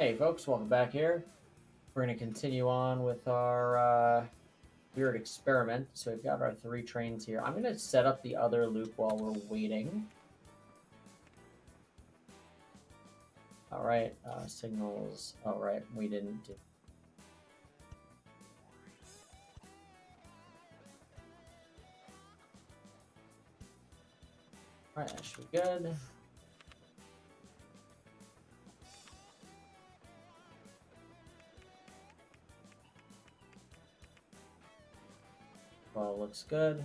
Hey folks, welcome back here. We're going to continue on with our weird experiment. So we've got our 3 trains here. I'm going to set up the other loop while we're waiting. Alright, signals. Alright, we didn't do. Alright, that should be good. Well, looks good.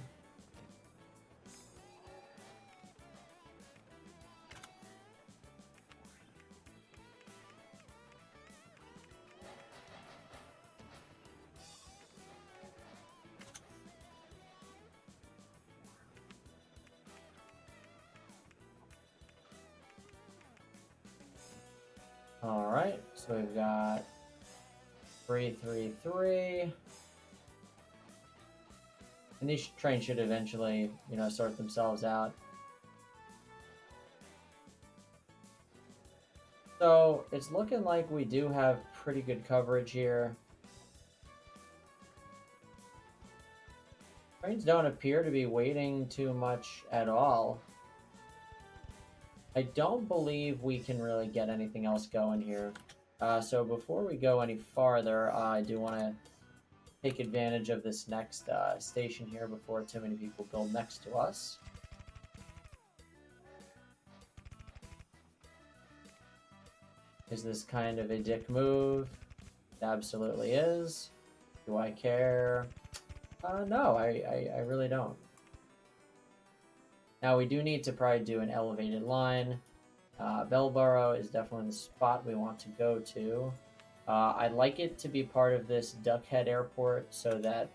Alright, so we've got 333. And these trains should eventually, sort themselves out. So it's looking like we do have pretty good coverage here. Trains don't appear to be waiting too much at all. I don't believe we can really get anything else going here. So before we go any farther, I do want to take advantage of this next station here before too many people build next to us. Is this kind of a dick move? It absolutely is. Do I care? No, I really don't. Now we do need to probably do an elevated line. Bellborough is definitely the spot we want to go to. I'd like it to be part of this Duckhead Airport so that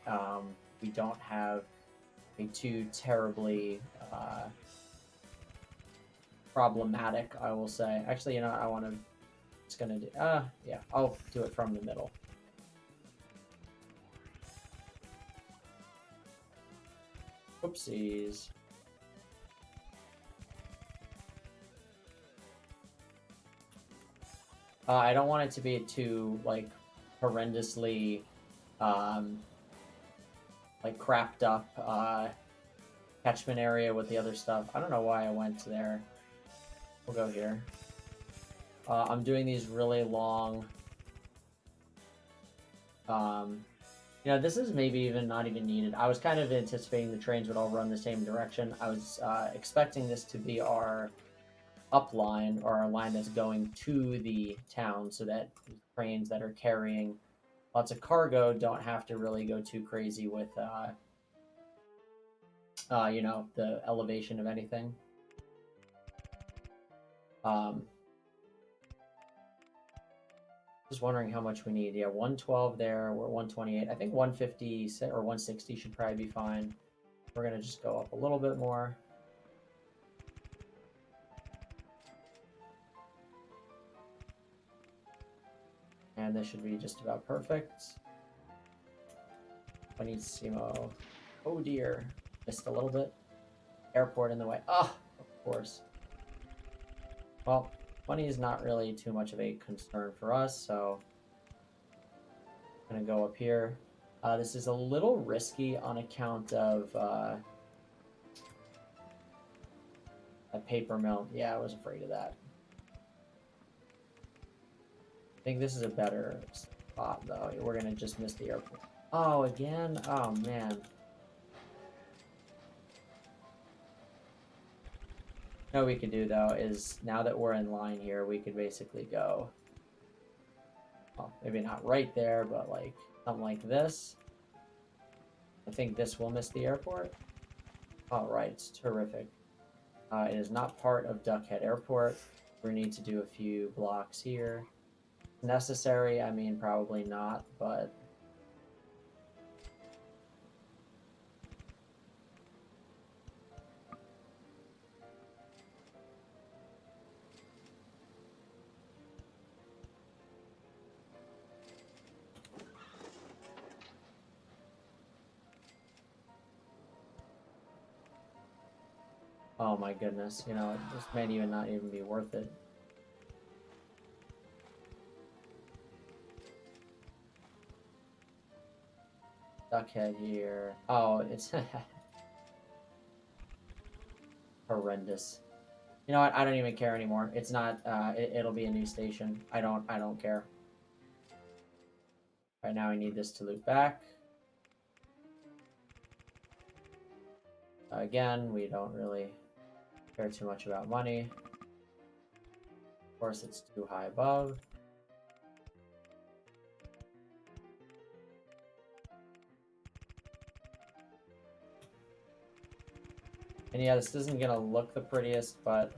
we don't have a too terribly problematic, I will say. Actually, I want to, it's going to do, yeah, I'll do it from the middle. Oopsies. I don't want it to be too, like, horrendously, like, crapped up catchment area with the other stuff. I don't know why I went there. We'll go here. I'm doing these really long. This is maybe even not even needed. I was kind of anticipating the trains would all run the same direction. I was expecting this to be our up line, or our line that's going to the town, so that trains that are carrying lots of cargo don't have to really go too crazy with the elevation of anything. Just wondering how much we need. Yeah, 112 there. We're 128. I think 150 or 160 should probably be fine. We're gonna just go up a little bit more. And this should be just about perfect. Buonissimo. Oh dear. Missed a little bit. Airport in the way. Ah, of course. Well, money is not really too much of a concern for us, so I'm gonna go up here. This is a little risky on account of a paper mill. Yeah, I was afraid of that. I think this is a better spot, though. We're gonna just miss the airport. Oh, again? Oh, man. What we could do, though, is now that we're in line here, we could basically go, well, maybe not right there, but like something like this. I think this will miss the airport. All right, it's terrific. It is not part of Duckhead Airport. We need to do a few blocks here. Necessary? I mean, probably not, but oh my goodness, this may even not even be worth it. Duckhead here. Oh, it's horrendous. You know what? I don't even care anymore. It's not. It'll be a new station. I don't care. Right now, I need this to loop back. Again, we don't really care too much about money. Of course, it's too high above. And yeah, this isn't gonna look the prettiest, but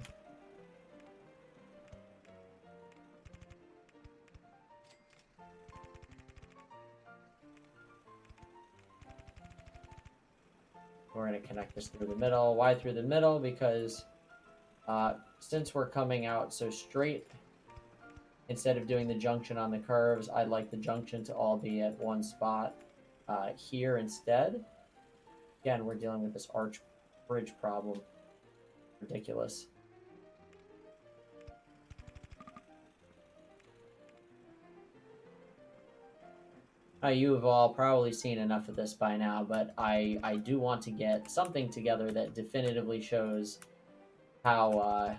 we're gonna connect this through the middle. Why through the middle? Because since we're coming out so straight, instead of doing the junction on the curves, I'd like the junction to all be at one spot here instead. Again, we're dealing with this arch bridge problem. Ridiculous. You've all probably seen enough of this by now, but I do want to get something together that definitively shows how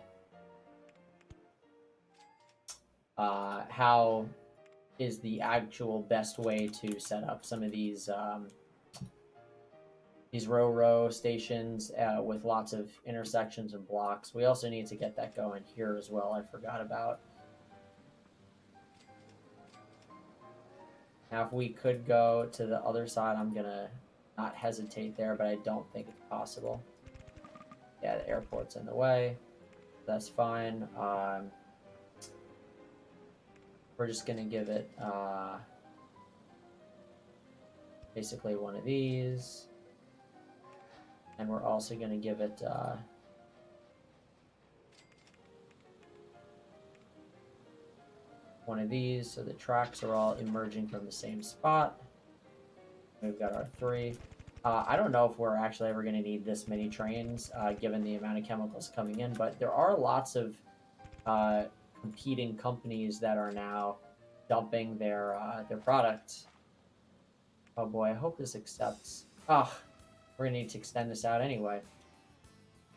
how is the actual best way to set up some of these row stations with lots of intersections and blocks. We also need to get that going here as well. I forgot about. Now, if we could go to the other side, I'm gonna not hesitate there, but I don't think it's possible. Yeah, the airport's in the way. That's fine. We're just gonna give it basically one of these. And we're also gonna give it one of these, so the tracks are all emerging from the same spot. We've got our 3. I don't know if we're actually ever going to need this many trains, given the amount of chemicals coming in, but there are lots of competing companies that are now dumping their products. Oh boy, I hope this accepts. Oh, we're going to need to extend this out anyway.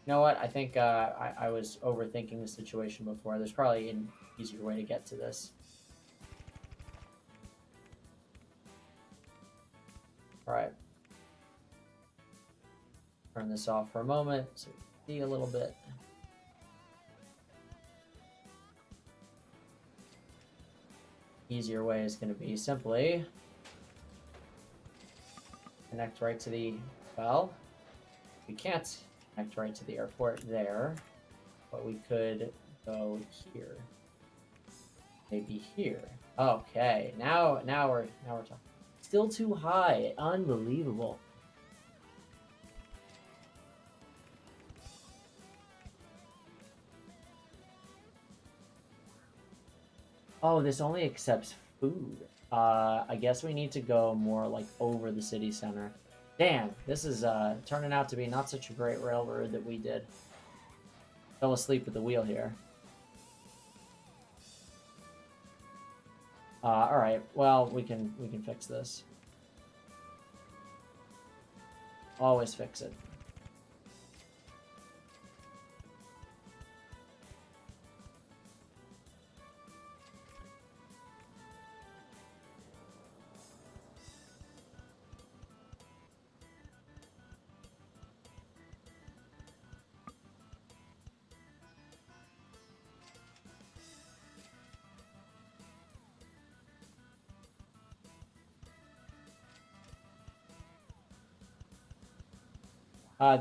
You know what? I think I was overthinking the situation before. There's probably an easier way to get to this. All right. Turn this off for a moment so we can see a little bit. Easier way is going to be simply connect right to the, well, we can't connect right to the airport there, but we could go here. Maybe here. Okay, now we're talking. Still too high. Unbelievable. Oh, this only accepts food. I guess we need to go more like over the city center. Damn, this is turning out to be not such a great railroad that we did. Fell asleep at the wheel here. All right. Well, we can fix this. Always fix it.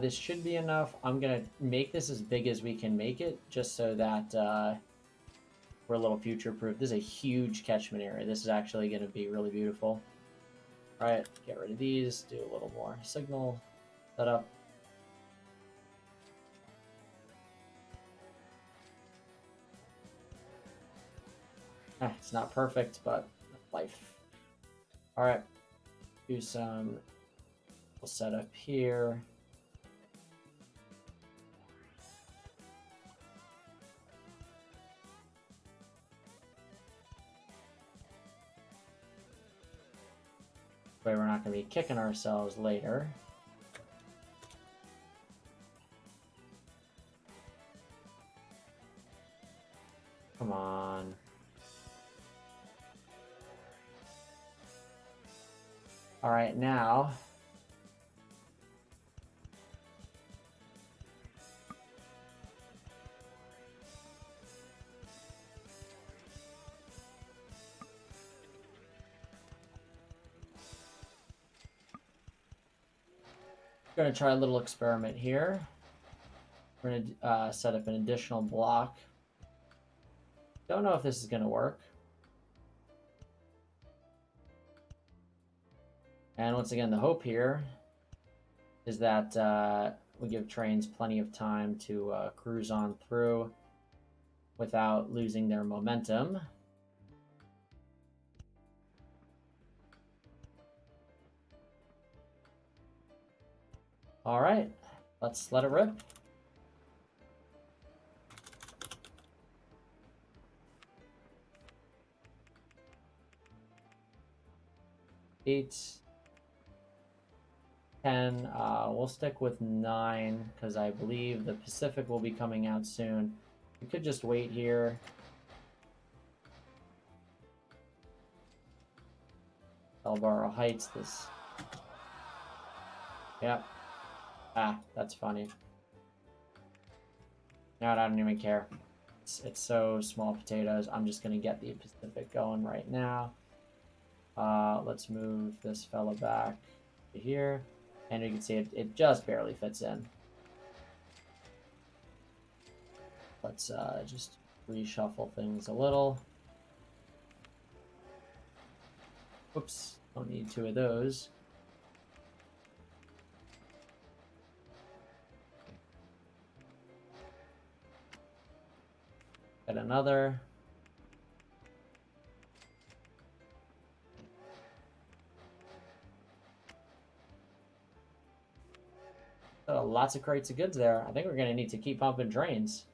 This should be enough. I'm gonna make this as big as we can make it, just so that we're a little future-proof. This is a huge catchment area. This is actually gonna be really beautiful. All right, get rid of these. Do a little more signal setup. It's not perfect, but life. All right, do some setup here. That way we're not going to be kicking ourselves later. Come on. All right, now. Going to try a little experiment here. We're going to set up an additional block. Don't know if this is going to work. And once again, the hope here is that we give trains plenty of time to cruise on through without losing their momentum. All right, let's let it rip. Eight, 10. We'll stick with 9 because I believe the Pacific will be coming out soon. We could just wait here. Elbaro Heights. This. Yep. Ah, that's funny. No, I don't even care. It's so small potatoes. I'm just gonna get the Pacific going right now. Let's move this fella back to here. And you can see it just barely fits in. Let's just reshuffle things a little. Oops, don't need 2 of those. Get another. Lots of crates of goods there. I think we're going to need to keep pumping trains.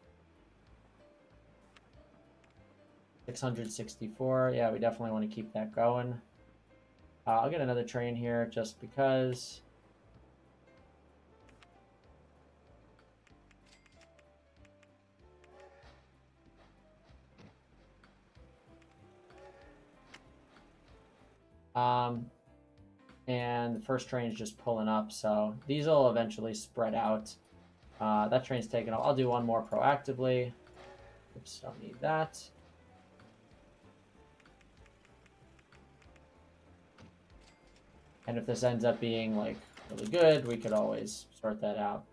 664. Yeah, we definitely want to keep that going. I'll get another train here just because. And the first train is just pulling up, so these will eventually spread out. That train's taken off. I'll do one more proactively. Oops, don't need that. And if this ends up being like really good, we could always sort that out.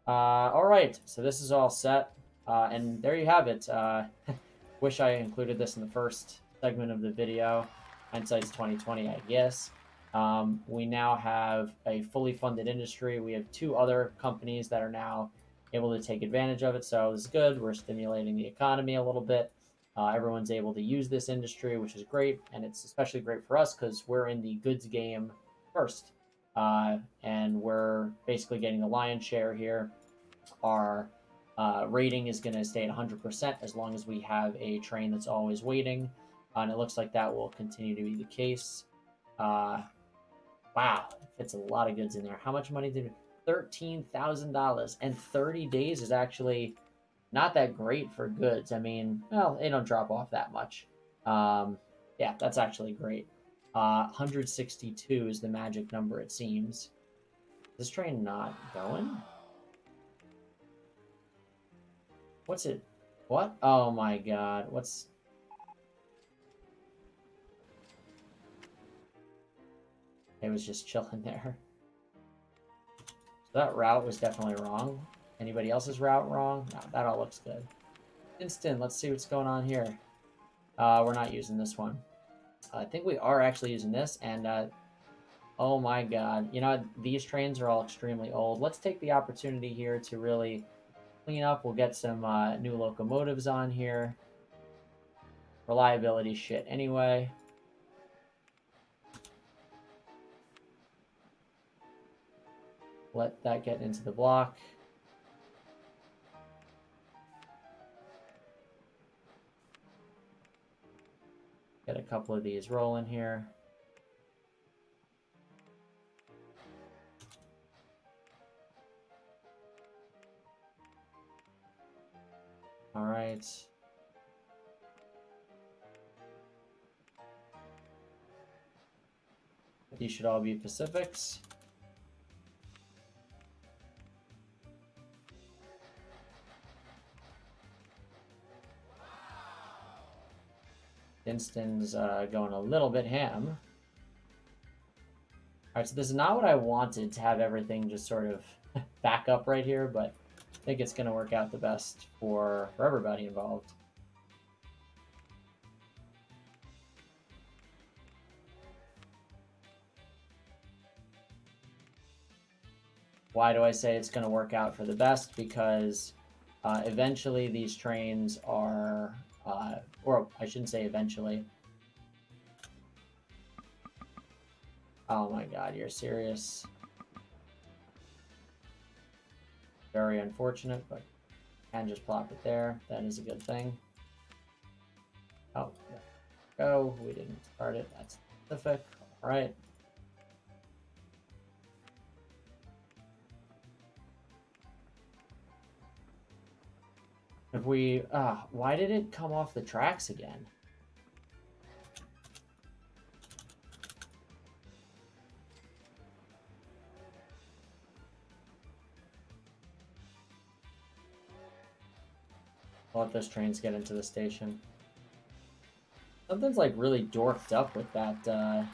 All right, so this is all set. And there you have it. Wish I included this in the first segment of the video. Hindsight's 2020, I guess. We now have a fully funded industry. We have 2 other companies that are now able to take advantage of it. So it's good. We're stimulating the economy a little bit. Everyone's able to use this industry, which is great. And it's especially great for us because we're in the goods game first. And we're basically getting the lion's share here. Our rating is going to stay at 100% as long as we have a train that's always waiting. And it looks like that will continue to be the case. Wow, it's a lot of goods in there. How much money did we... $13,000, and 30 days is actually not that great for goods. I mean, well, they don't drop off that much. Yeah, that's actually great. 162 is the magic number, it seems. Is this train not going? What's it? What? Oh my god. What's... It was just chilling there. So that route was definitely wrong. Anybody else's route wrong? No, that all looks good. Instant, let's see what's going on here. We're not using this one. I think we are actually using this, and oh my god. You know, these trains are all extremely old. Let's take the opportunity here to really clean up. We'll get some new locomotives on here. Reliability shit anyway. Let that get into the block. Get a couple of these rolling here. All right. These should all be Pacifics. Inston's going a little bit ham. All right, so this is not what I wanted, to have everything just sort of back up right here, but I think it's going to work out the best for everybody involved. Why do I say it's going to work out for the best? Because eventually these trains are, or I shouldn't say eventually. Oh my god, you're serious. Very unfortunate, but can just plop it there. That is a good thing. Oh, there we go. We didn't start it. That's specific. All right. If we, why did it come off the tracks again? I'll let those trains get into the station. Something's like really dorked up with that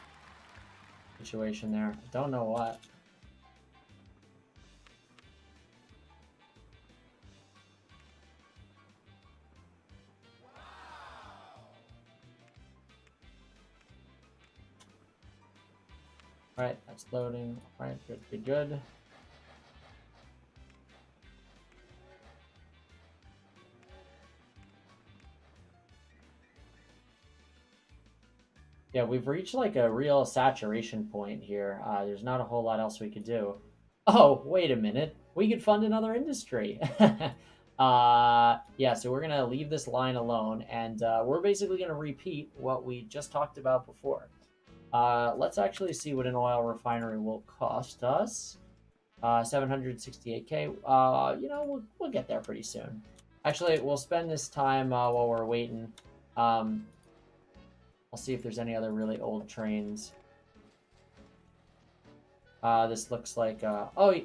situation there. I don't know what. All right, that's loading. All right, good, good, good. Yeah, we've reached like a real saturation point here. There's not a whole lot else we could do. Oh, wait a minute. We could fund another industry. Yeah, so we're going to leave this line alone, and we're basically going to repeat what we just talked about before. Let's actually see what an oil refinery will cost us. 768K. You know, we'll get there pretty soon. Actually, we'll spend this time while we're waiting. I'll see if there's any other really old trains. This looks like, oh,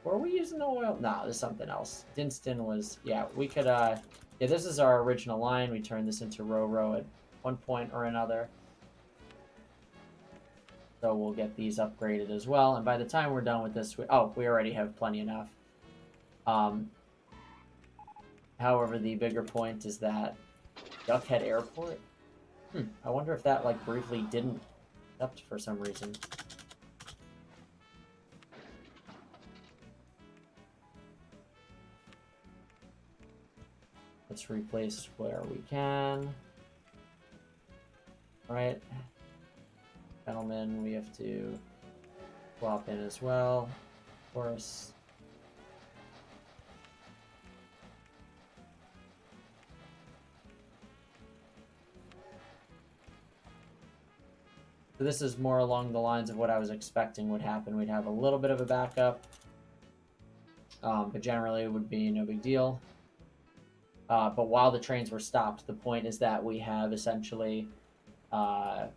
were we using the oil? No, there's something else. Dinston was, yeah, we could, yeah, this is our original line. We turned this into Ro-Ro at one point or another. So we'll get these upgraded as well. And by the time we're done with this, we already have plenty enough. However, the bigger point is that Duckhead Airport, I wonder if that, like, briefly didn't accept for some reason. Let's replace where we can. All right. Gentlemen, we have to swap in as well, of course. So this is more along the lines of what I was expecting would happen. We'd have a little bit of a backup, but generally it would be no big deal. But while the trains were stopped, the point is that we have essentially a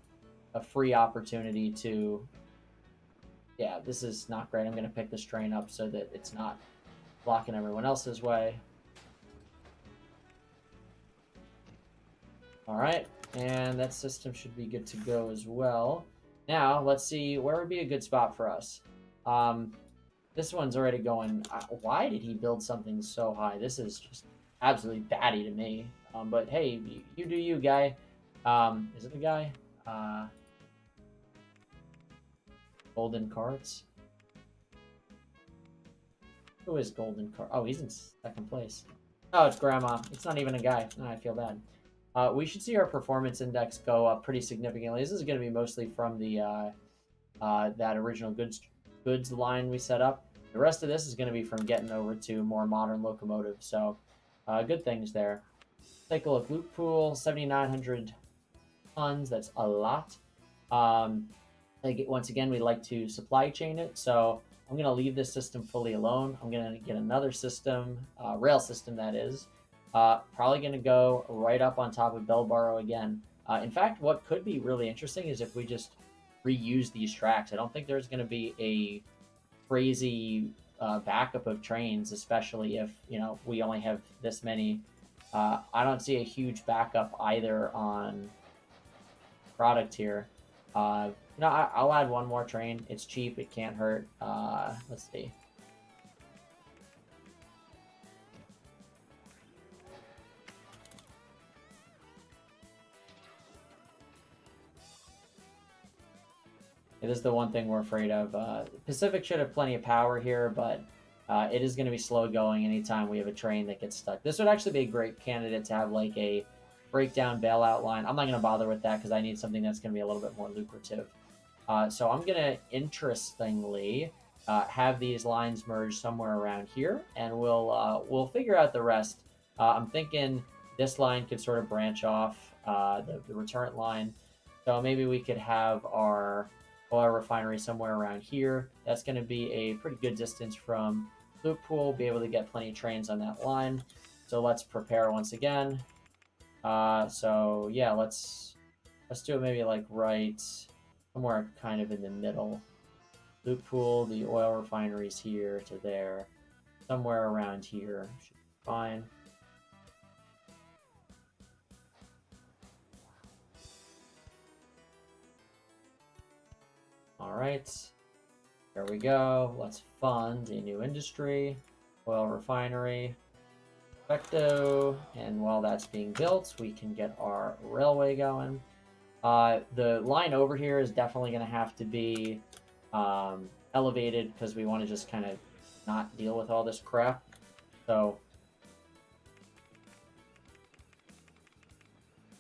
free opportunity to... Yeah, this is not great. I'm going to pick this train up so that it's not blocking everyone else's way. All right, and that system should be good to go as well. Now, let's see, where would be a good spot for us? This one's already going... why did he build something so high? This is just absolutely batty to me. But hey, you do you, guy. Is it a guy? Golden Carts? Who is Golden Cart? Oh, he's in second place. Oh, it's Grandma. It's not even a guy. Oh, I feel bad. We should see our performance index go up pretty significantly. This is going to be mostly from the that original goods line we set up. The rest of this is going to be from getting over to more modern locomotives. So, good things there. Take a look. Loop pool, 7,900 tons. That's a lot. Once again, we like to supply chain it. So I'm going to leave this system fully alone. I'm going to get another system, rail system that is. Probably going to go right up on top of Bellborough again. In fact, what could be really interesting is if we just reuse these tracks. I don't think there's going to be a crazy backup of trains, especially if we only have this many. I don't see a huge backup either on product here. I'll add one more train. It's cheap. It can't hurt. Let's see. It is the one thing we're afraid of. Pacific should have plenty of power here, but it is going to be slow going anytime we have a train that gets stuck. This would actually be a great candidate to have like a breakdown bailout line. I'm not going to bother with that because I need something that's going to be a little bit more lucrative. So I'm going to, interestingly, have these lines merge somewhere around here, and we'll figure out the rest. I'm thinking this line could sort of branch off the return line. So maybe we could have our oil refinery somewhere around here. That's going to be a pretty good distance from Loop Pool, be able to get plenty of trains on that line. So let's prepare once again. So yeah, let's do it maybe like right somewhere kind of in the middle. Loop Pool, the oil refineries here to there, somewhere around here should be fine. All right, there we go. Let's fund a new industry, oil refinery, Pt2, and while that's being built, we can get our railway going. The line over here is definitely going to have to be elevated because we want to just kind of not deal with all this crap. So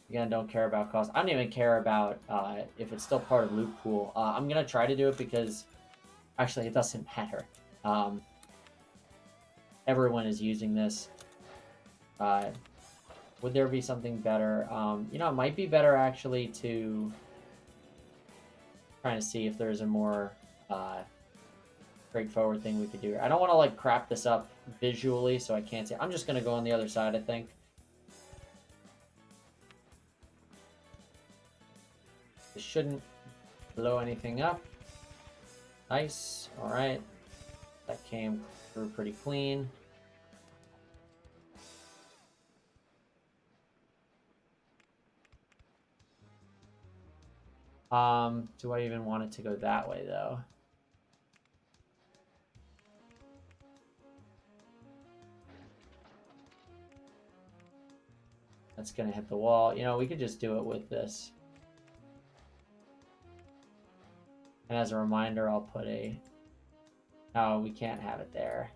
again, don't care about cost. I don't even care about if it's still part of Loop Pool. I'm going to try to do it because actually it doesn't matter. Everyone is using this. Would there be something better? It might be better actually to trying to see if there's a more straightforward thing we could do. I don't want to like crap this up visually, so I can't see. I'm just gonna go on the other side, I think. This shouldn't blow anything up. Nice. All right. That came through pretty clean. Do I even want it to go that way though? That's gonna hit the wall. We could just do it with this. And as a reminder, I'll put a... No, we can't have it there.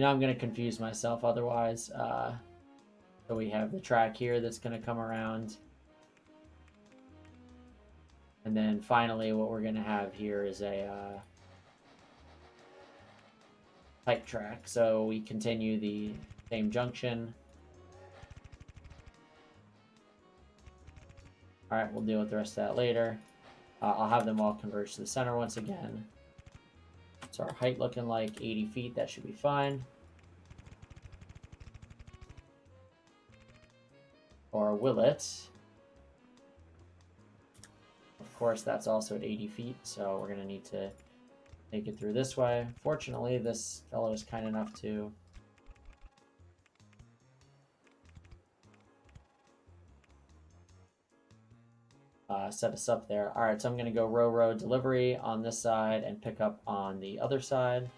I'm going to confuse myself otherwise. So we have the track here that's going to come around. And then finally what we're going to have here is a pipe track. So we continue the same junction. All right, we'll deal with the rest of that later. I'll have them all converge to the center once again. So our height looking like 80 feet. That should be fine. Or will it? Of course, that's also at 80 feet, so we're going to need to take it through this way. Fortunately, this fellow is kind enough to set us up there. All right, so I'm going to go row delivery on this side and pick up on the other side.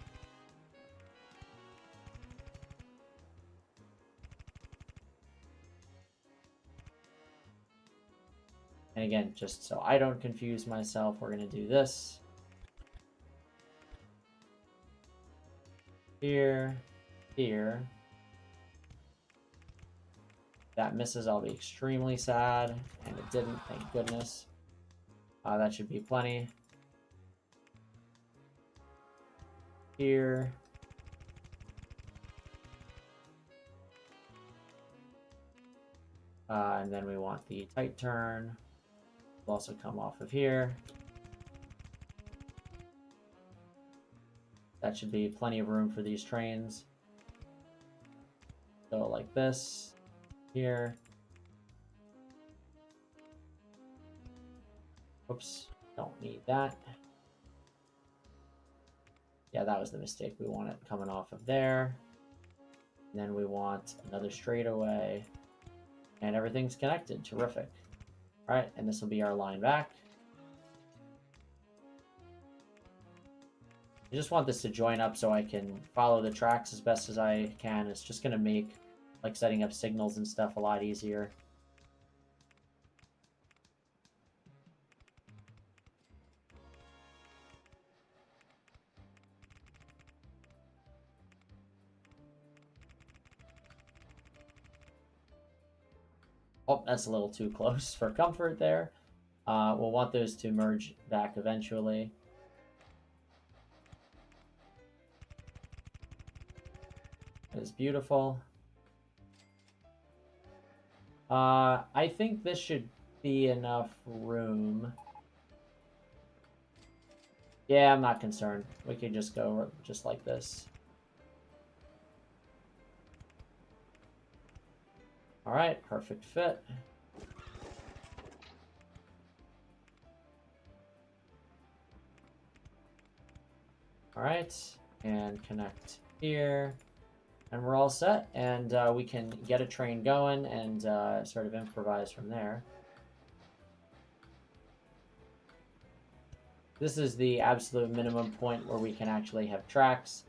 And again, just so I don't confuse myself, we're going to do this. Here, here. If that misses, I'll be extremely sad. And it didn't, thank goodness. That should be plenty. Here. And then we want the tight turn. will also come off of here. That should be plenty of room for these trains. Go like this, here. Oops, don't need that. Yeah, that was the mistake. We want it coming off of there. And then we want another straightaway. And everything's connected. Terrific. All right, and this will be our line back. I just want this to join up so I can follow the tracks as best as I can. It's just going to make like setting up signals and stuff a lot easier. Oh, that's a little too close for comfort there. We'll want those to merge back eventually. That is beautiful. I think this should be enough room. Yeah, I'm not concerned. We could just go just like this. All right, perfect fit. All right, and connect here. And we're all set, and we can get a train going and sort of improvise from there. This is the absolute minimum point where we can actually have tracks.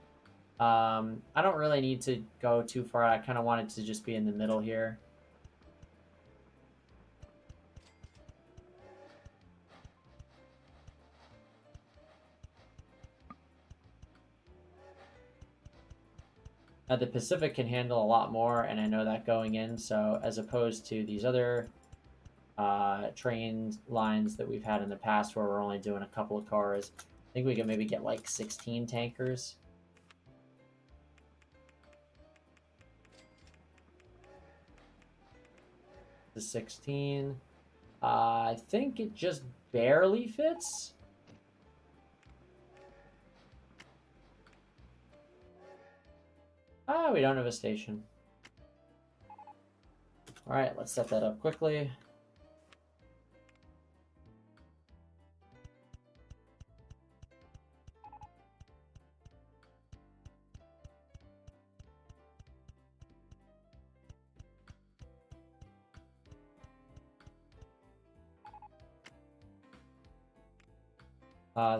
I don't really need to go too far. I kind of want it to just be in the middle here. The Pacific can handle a lot more, and I know that going in, so as opposed to these other train lines that we've had in the past where we're only doing a couple of cars, I think we can maybe get like 16 tankers. The 16. I think it just barely fits. We don't have a station. All right, let's set that up quickly.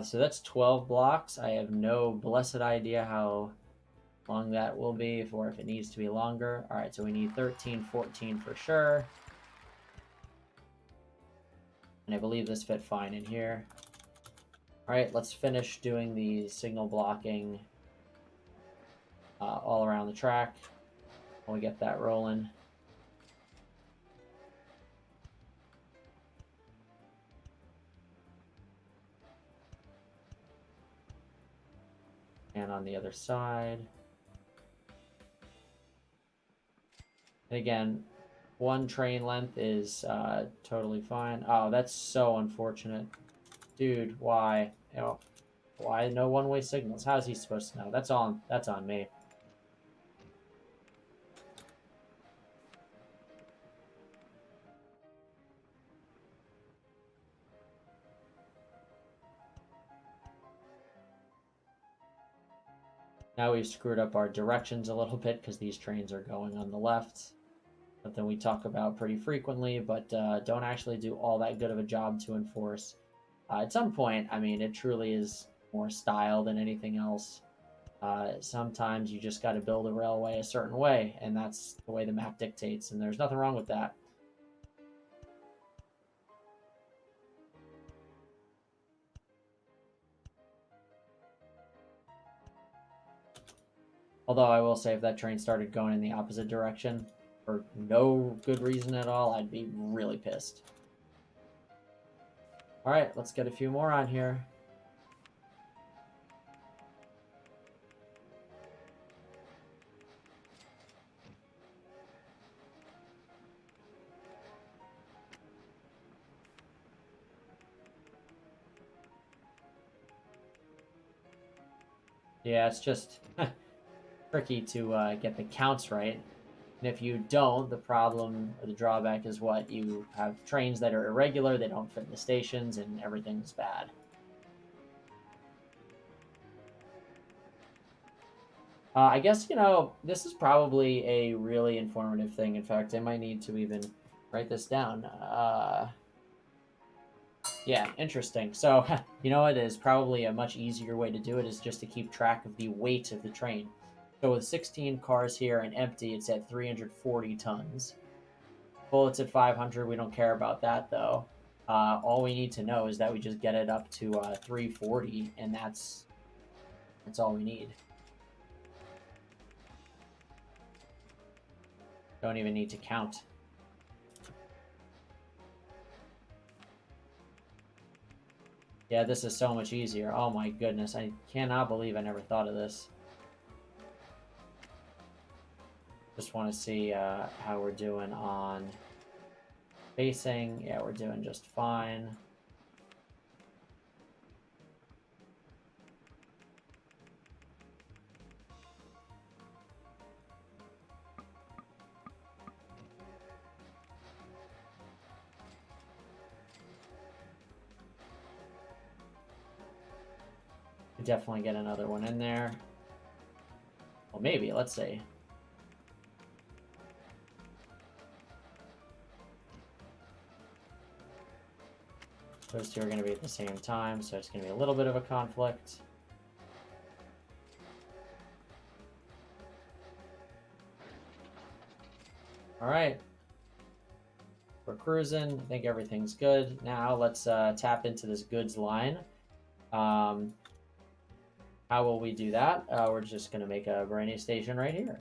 So that's 12 blocks. I have no blessed idea how long that will be, or if it needs to be longer. All right, so we need 13, 14 for sure. And I believe this fit fine in here. All right, let's finish doing the signal blocking all around the track when we get that rolling. And on the other side. And again, one train length is totally fine. Oh, that's so unfortunate. Dude, why? You know, why no one-way signals? How is he supposed to know? That's on me. Now we've screwed up our directions a little bit because these trains are going on the left. Something we talk about pretty frequently, but don't actually do all that good of a job to enforce. At some point, I mean, it truly is more style than anything else. Sometimes you just got to build a railway a certain way, and that's the way the map dictates, and there's nothing wrong with that. Although I will say if that train started going in the opposite direction for no good reason at all, I'd be really pissed. All right, let's get a few more on here. Yeah, it's just tricky to get the counts right. And if you don't, the problem or the drawback is what? You have trains that are irregular, they don't fit in the stations, and everything's bad. I guess, this is probably a really informative thing. In fact, I might need to even write this down. Yeah, interesting. So, you know, it is probably a much easier way to do it is just to keep track of the weight of the train. So with 16 cars here and empty, it's at 340 tons. Full, it's at 500. We don't care about that, though. All we need to know is that we just get it up to 340, and that's all we need. Don't even need to count. Yeah, this is so much easier. Oh my goodness, I cannot believe I never thought of this. Just want to see how we're doing on spacing. Yeah, we're doing just fine. Definitely get another one in there. Well, maybe. Let's see. Those two are going to be at the same time, so it's going to be a little bit of a conflict. All right. We're cruising. I think everything's good. Now let's tap into this goods line. How will we do that? We're just going to make a brand new station right here.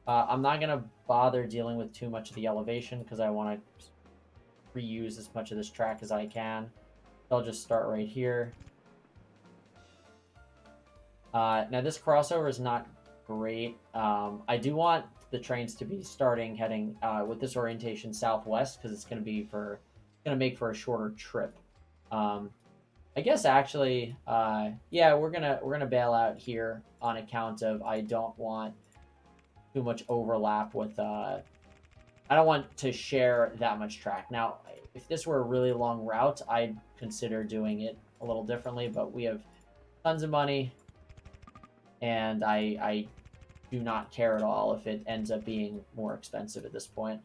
I'm not going to bother dealing with too much of the elevation because I want to reuse as much of this track as I can. So I'll just start right here. Now this crossover is not great. I do want the trains to be heading with this orientation southwest because it's going to make for a shorter trip. I guess actually, yeah, we're gonna bail out here on account of I don't want too much overlap with. I don't want to share that much track. Now, if this were a really long route, I'd consider doing it a little differently. But we have tons of money, and I do not care at all if it ends up being more expensive at this point.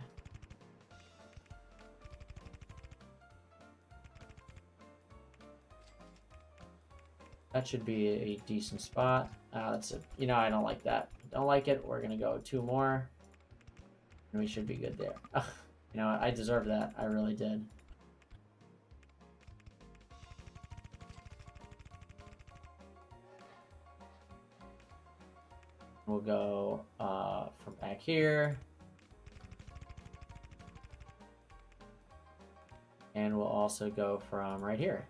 That should be a decent spot. That's a, I don't like that. Don't like it. We're gonna go two more, and we should be good there. I deserve that. I really did. We'll go from back here. And we'll also go from right here.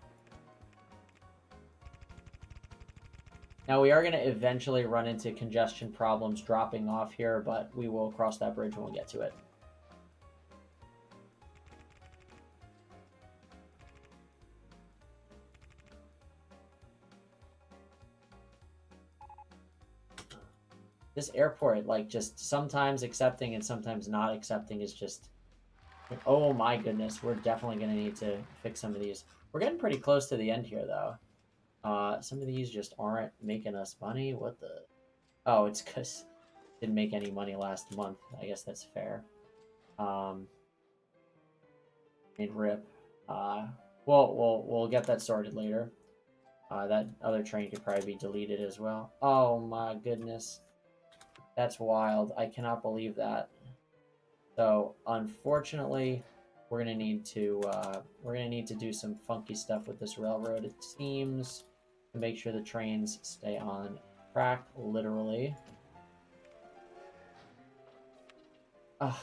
Now we are going to eventually run into congestion problems dropping off here, but we will cross that bridge when we get to it. This airport, like, just sometimes accepting and sometimes not accepting is just... Oh my goodness, we're definitely going to need to fix some of these. We're getting pretty close to the end here, though. Some of these just aren't making us money. What the... Oh, it's because didn't make any money last month. I guess that's fair. Rip. We'll get that sorted later. That other train could probably be deleted as well. Oh my goodness. That's wild. I cannot believe that. So unfortunately, we're gonna need to do some funky stuff with this railroad. It seems to make sure the trains stay on track, literally. Ugh.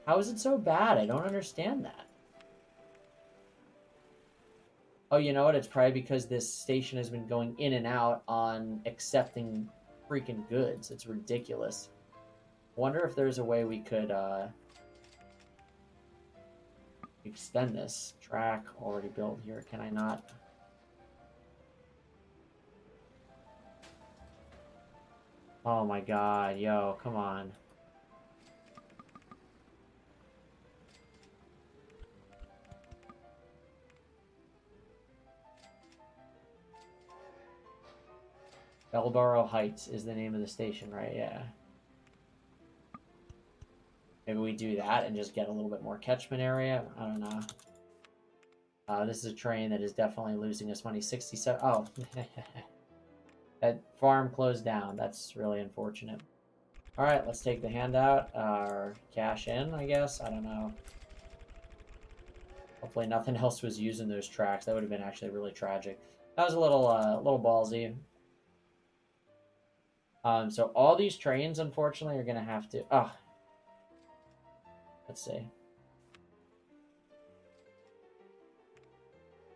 How is it so bad? I don't understand that. Oh, you know what? It's probably because this station has been going in and out on accepting freaking goods. It's ridiculous. Wonder if there's a way we could extend this track already built here. Can I not? Oh my god, yo, come on. Bellborough Heights is the name of the station, right? Yeah. Maybe we do that and just get a little bit more catchment area. I don't know. This is a train that is definitely losing us money. 67. Oh, that farm closed down. That's really unfortunate. All right, let's take the handout or cash in, I guess. I don't know. Hopefully nothing else was using those tracks. That would have been actually really tragic. That was a little ballsy. So all these trains, unfortunately, are going to have to... Oh, let's see.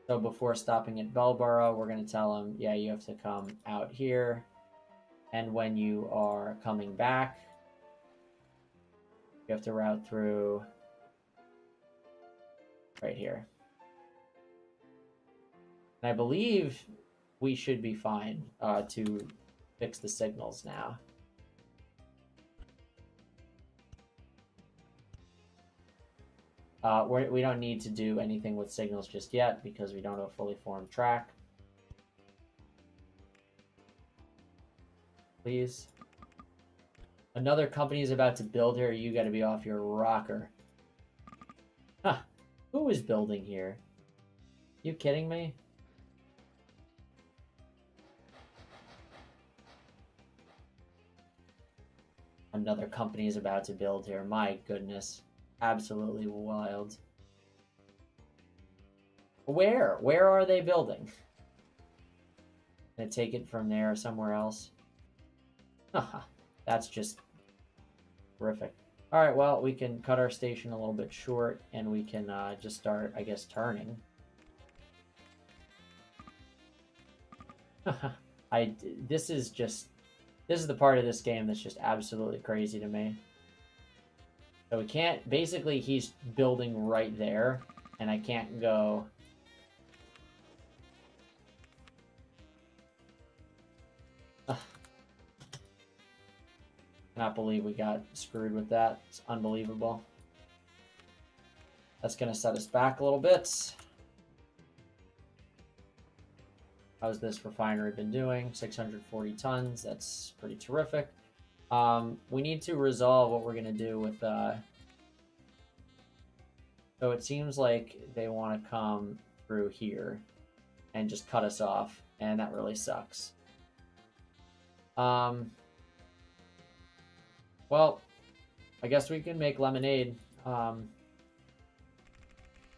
So before stopping at Bellborough, we're going to tell them, yeah, you have to come out here. And when you are coming back, you have to route through right here. And I believe we should be fine to fix the signals now. We don't need to do anything with signals just yet because we don't have a fully formed track. Please. Another company is about to build here. You got to be off your rocker. Huh. Who is building here? You kidding me? Another company is about to build here. My goodness. Absolutely wild. Where? Where are they building? Gonna take it from there somewhere else? Haha. That's just terrific. All right, well, we can cut our station a little bit short, and we can just start, I guess, turning. This is the part of this game that's just absolutely crazy to me. So we can't, basically, he's building right there, and I can't go... Cannot believe we got screwed with that. It's unbelievable. That's going to set us back a little bit. How's this refinery been doing? 640 tons. That's pretty terrific. We need to resolve what we're going to do with... So it seems like they want to come through here and just cut us off, and that really sucks. Well, I guess we can make lemonade.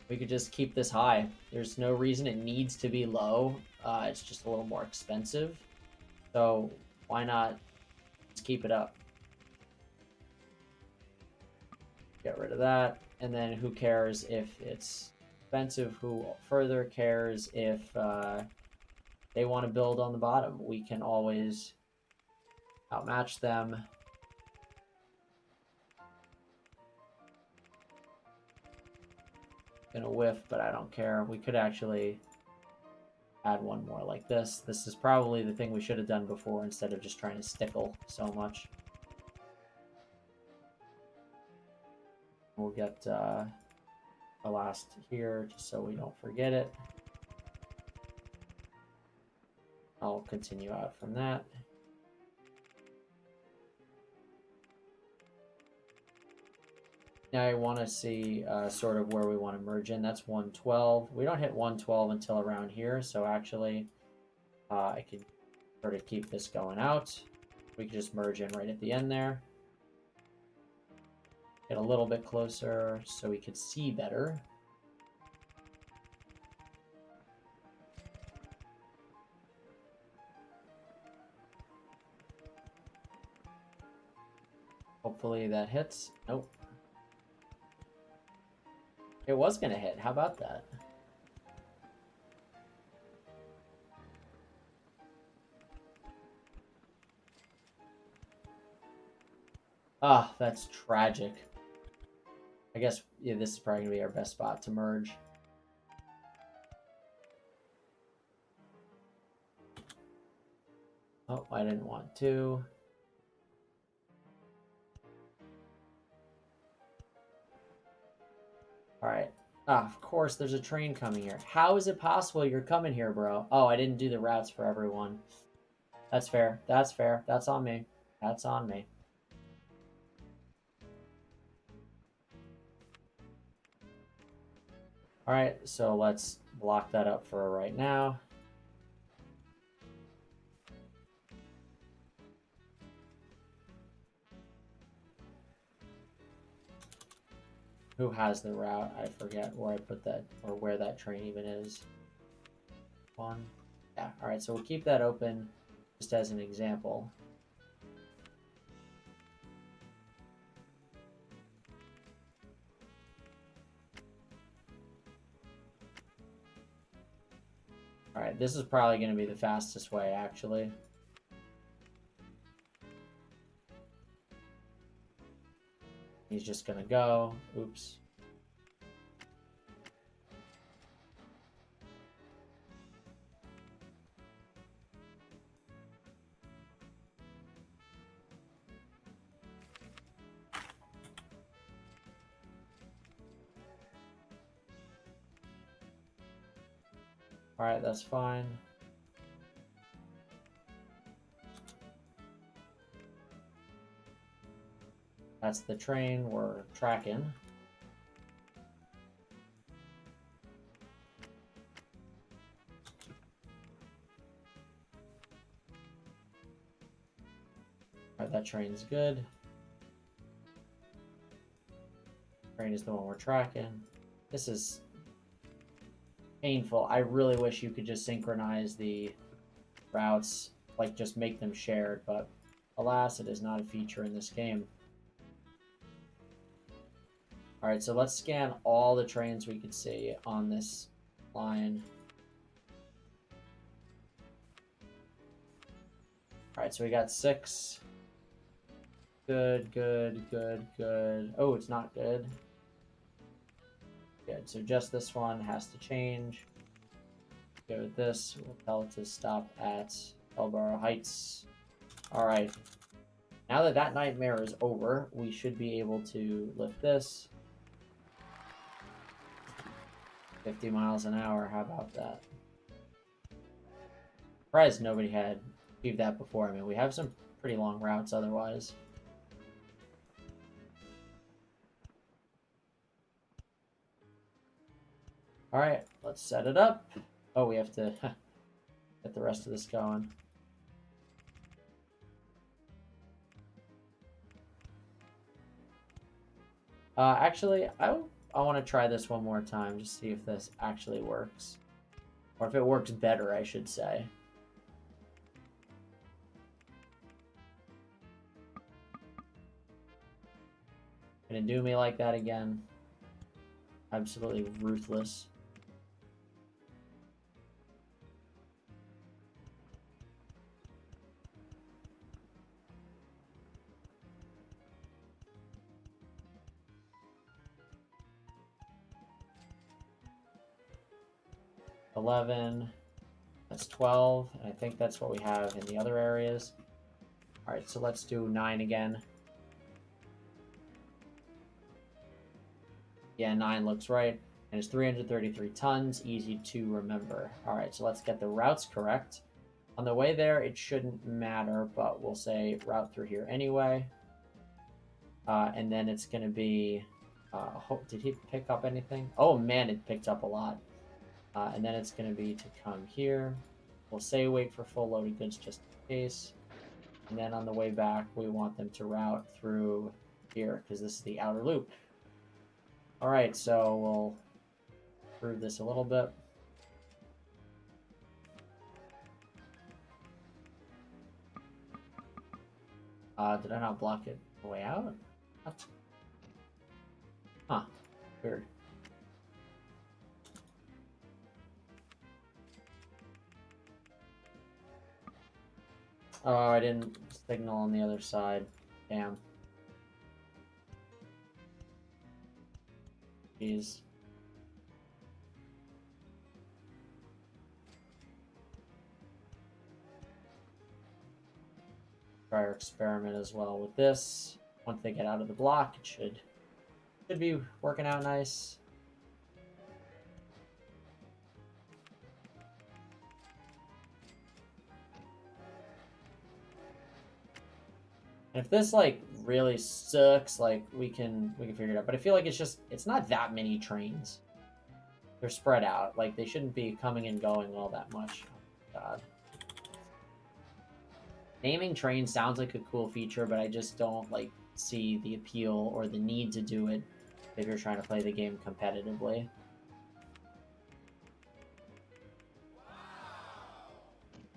We could just keep this high. There's no reason it needs to be low. It's just a little more expensive. So why not just keep it up? Get rid of that. And then who cares if it's expensive? Who further cares if they want to build on the bottom? We can always outmatch them. Gonna whiff, but I don't care. We could actually add one more like this. This is probably the thing we should have done before instead of just trying to stickle so much. We'll get a last here just so we don't forget it. I'll continue out from that. Now I want to see sort of where we want to merge in. That's 112. We don't hit 112 until around here, so actually I could sort of keep this going out. We could just merge in right at the end there. Get a little bit closer so we could see better. Hopefully that hits. Nope. It was going to hit. How about that? Ah, that's tragic. I guess, yeah, this is probably going to be our best spot to merge. Oh, I didn't want to. All right. Ah, of course, there's a train coming here. How is it possible you're coming here, bro? Oh, I didn't do the routes for everyone. That's fair. That's fair. That's on me. That's on me. All right, so let's block that up for right now. Who has the route? I forget where I put that or where that train even is. One. Yeah, all right, so we'll keep that open just as an example. All right, this is probably going to be the fastest way, actually. He's just going to go. Oops. All right, that's fine. That's the train we're tracking. All right, that train's good. Train is the one we're tracking. This is painful. I really wish you could just synchronize the routes, like just make them shared, but alas, it is not a feature in this game. All right, so let's scan all the trains we could see on this line. All right, so we got 6. Good, good, good, good. Oh, it's not good. Good, so just this one has to change. Go with this. We'll tell it to stop at Elborough Heights. All right. Now that that nightmare is over, we should be able to lift this. 50 miles an hour. How about that? Surprised nobody had achieved that before. I mean, we have some pretty long routes otherwise. All right, let's set it up. Oh, we have to get the rest of this going. Actually, I want to try this one more time, just see if this actually works. Or if it works better, I should say. Gonna do me like that again. Absolutely ruthless. $11. That's 12. And I think that's what we have in the other areas. All right, so let's do 9 again. Yeah, 9 looks right. And it's 333 tons, easy to remember. All right, so let's get the routes correct. On the way there, it shouldn't matter, but we'll say route through here anyway. And then it's going to be, did he pick up anything? Oh man, it picked up a lot. And then it's going to be to come here. We'll say wait for full loaded goods just in case. And then on the way back, we want them to route through here because this is the outer loop. All right, so we'll improve this a little bit. Did I not block it the way out? What? Huh. Weird. Oh, I didn't signal on the other side. Damn. Jeez. Try our experiment as well with this. Once they get out of the block, it should be working out nice. And if this like really sucks, like we can figure it out. But I feel like it's not that many trains. They're spread out. Like they shouldn't be coming and going all that much. Oh, God. Naming trains sounds like a cool feature, but I just don't like see the appeal or the need to do it if you're trying to play the game competitively.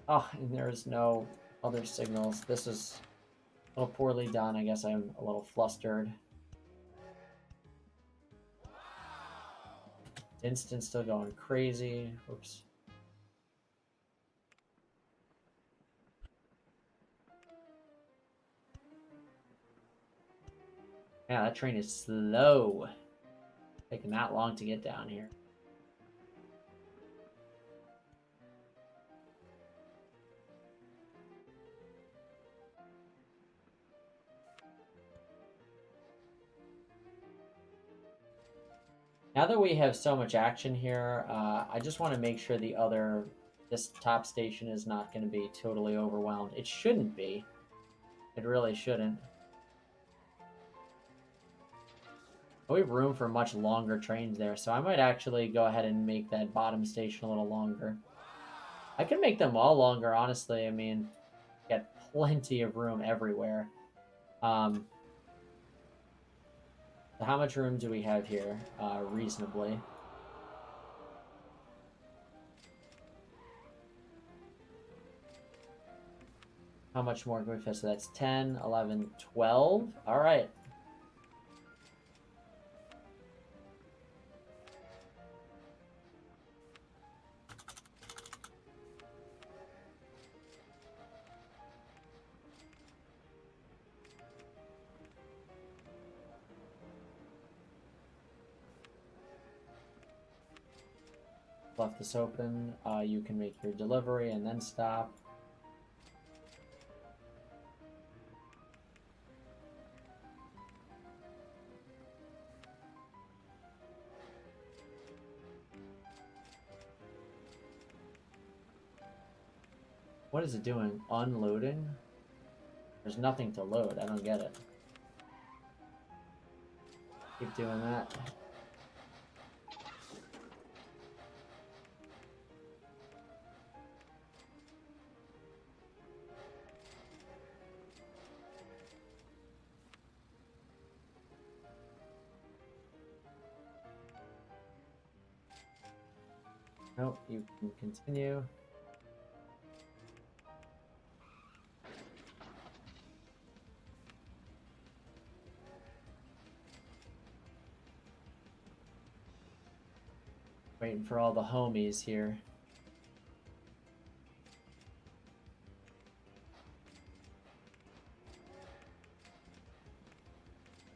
Oh, and there's no other signals. This is a little poorly done. I guess I'm a little flustered. Instant still going crazy. Oops. Yeah, that train is slow. Taking that long to get down here. Now that we have so much action here, I just want to make sure this top station is not going to be totally overwhelmed. It shouldn't be. It really shouldn't. We have room for much longer trains there, so I might actually go ahead and make that bottom station a little longer. I can make them all longer, honestly. I mean, get plenty of room everywhere. So how much room do we have here, reasonably? How much more can we fit? So that's 10, 11, 12. All right. Left this open. You can make your delivery and then stop. What is it doing? Unloading? There's nothing to load. I don't get it. Keep doing that. Nope, you can continue. Waiting for all the homies here.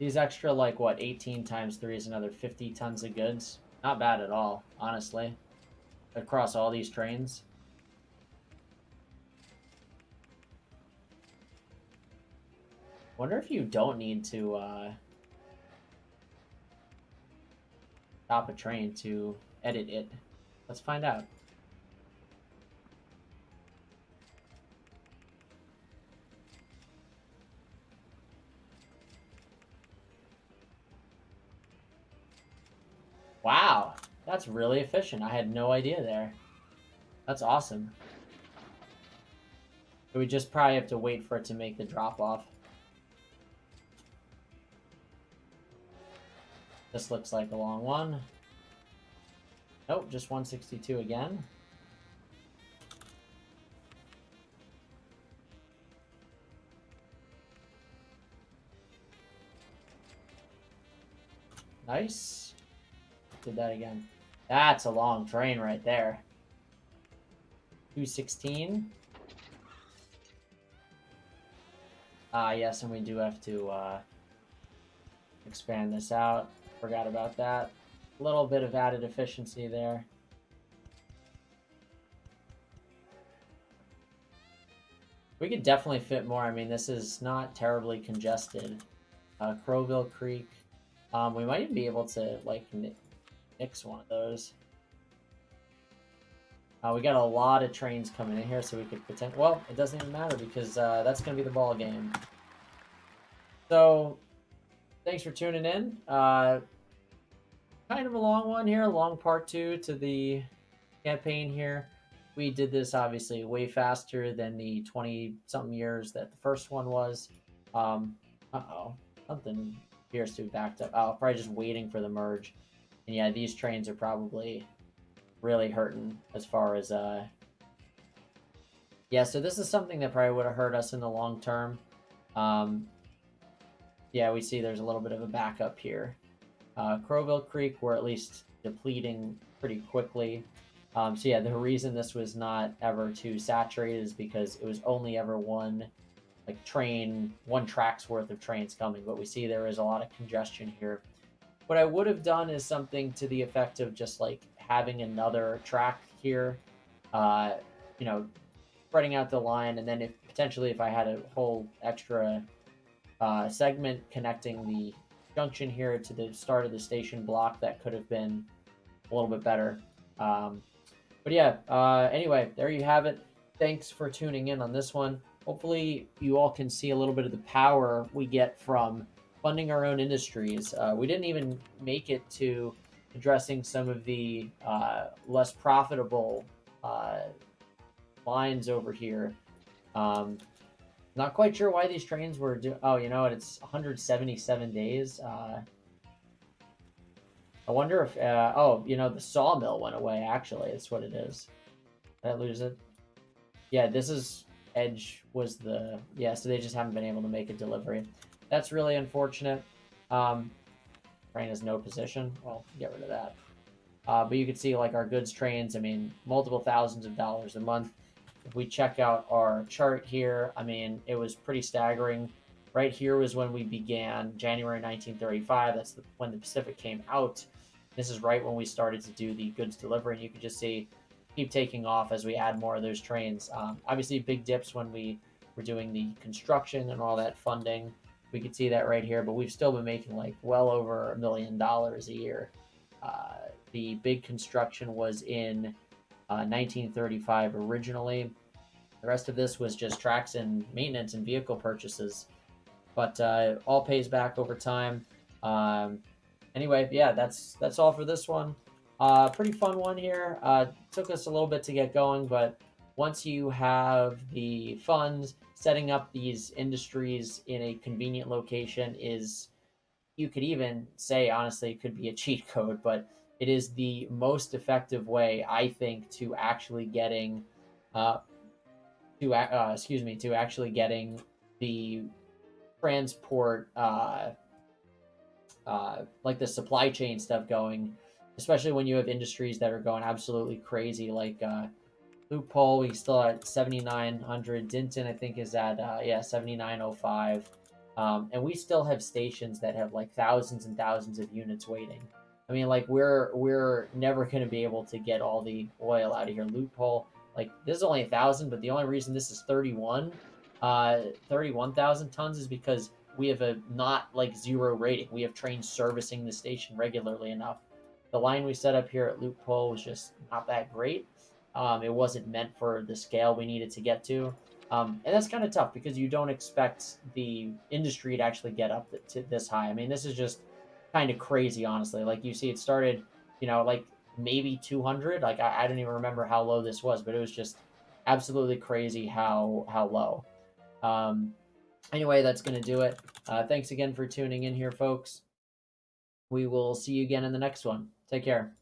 These extra, like, what, 18 times 3 is another 50 tons of goods. Not bad at all, honestly. Across all these trains. Wonder if you don't need to stop a train to edit it. Let's find out. Wow, that's really efficient. I had no idea there. That's awesome. We just probably have to wait for it to make the drop off. This looks like a long one. Nope, just 162 again. Nice. Did that again. That's a long train right there. 216. Yes, and we do have to expand this out. Forgot about that. A little bit of added efficiency there. We could definitely fit more. I mean, this is not terribly congested. Crowville Creek. We might even be able to, like, nix one of those. We got a lot of trains coming in here, so we could pretend. Well, it doesn't even matter because that's going to be the ball game. So thanks for tuning in. Kind of a long one here, long part 2 to the campaign here. We did this obviously way faster than the 20 something years that the first one was. Uh-oh, something appears to be backed up. Oh, probably just waiting for the merge. And yeah, these trains are probably really hurting as far as yeah, so this is something that probably would have hurt us in the long term. Um, yeah, we see there's a little bit of a backup here. Crowville Creek, we're at least depleting pretty quickly. So yeah, the reason this was not ever too saturated is because it was only ever one one track's worth of trains coming. But we see there is a lot of congestion here. What I would have done is something to the effect of just like having another track here, uh, you know, spreading out the line, and then if potentially if I had a whole extra segment connecting the junction here to the start of the station block, that could have been a little bit better. But yeah, anyway, there you have it. Thanks for tuning in on this one. Hopefully, you all can see a little bit of the power we get from funding our own industries. We didn't even make it to addressing some of the less profitable uh, lines over here. Um, Not quite sure why these trains were oh, you know what? It's 177 days. I wonder if oh, you know, the sawmill went away. Actually, that's what it is. Did I lose it? Yeah, this is Edge was the yeah. So they just haven't been able to make a delivery. That's really unfortunate. Um, Train has no position. Well, get rid of that. But you can see like our goods trains. I mean, multiple thousands of dollars a month. If we check out our chart here, I mean, it was pretty staggering. Right here was when we began, January 1935. That's when the Pacific came out. This is right when we started to do the goods delivery. And you can just see keep taking off as we add more of those trains. Obviously, big dips when we were doing the construction and all that funding. We could see that right here, but we've still been making like well over $1 million a year. Uh, the big construction was in 1935 originally. The rest of this was just tracks and maintenance and vehicle purchases, but all pays back over time. Um, anyway, yeah, that's all for this one. Pretty fun one here. Took us a little bit to get going, but once you have the funds, setting up these industries in a convenient location is, you could even say honestly it could be a cheat code, but it is the most effective way I think to actually getting uh, to actually getting the transport like the supply chain stuff going, especially when you have industries that are going absolutely crazy like Loophole. We still at 7,900. Denton I think is at 7,905. And we still have stations that have like thousands and thousands of units waiting. I mean, like we're never going to be able to get all the oil out of here. Loophole, like this is only 1,000, but the only reason this is 31,000 tons is because we have a not like zero rating. We have trains servicing the station regularly enough. The line we set up here at Loophole was just not that great. It wasn't meant for the scale we needed to get to. And that's kind of tough because you don't expect the industry to actually get up to this high. I mean, this is just kind of crazy, honestly. Like you see, it started, like maybe 200. Like I don't even remember how low this was, but it was just absolutely crazy how low. Um, anyway, that's gonna do it. Thanks again for tuning in here, folks. We will see you again in the next one. Take care.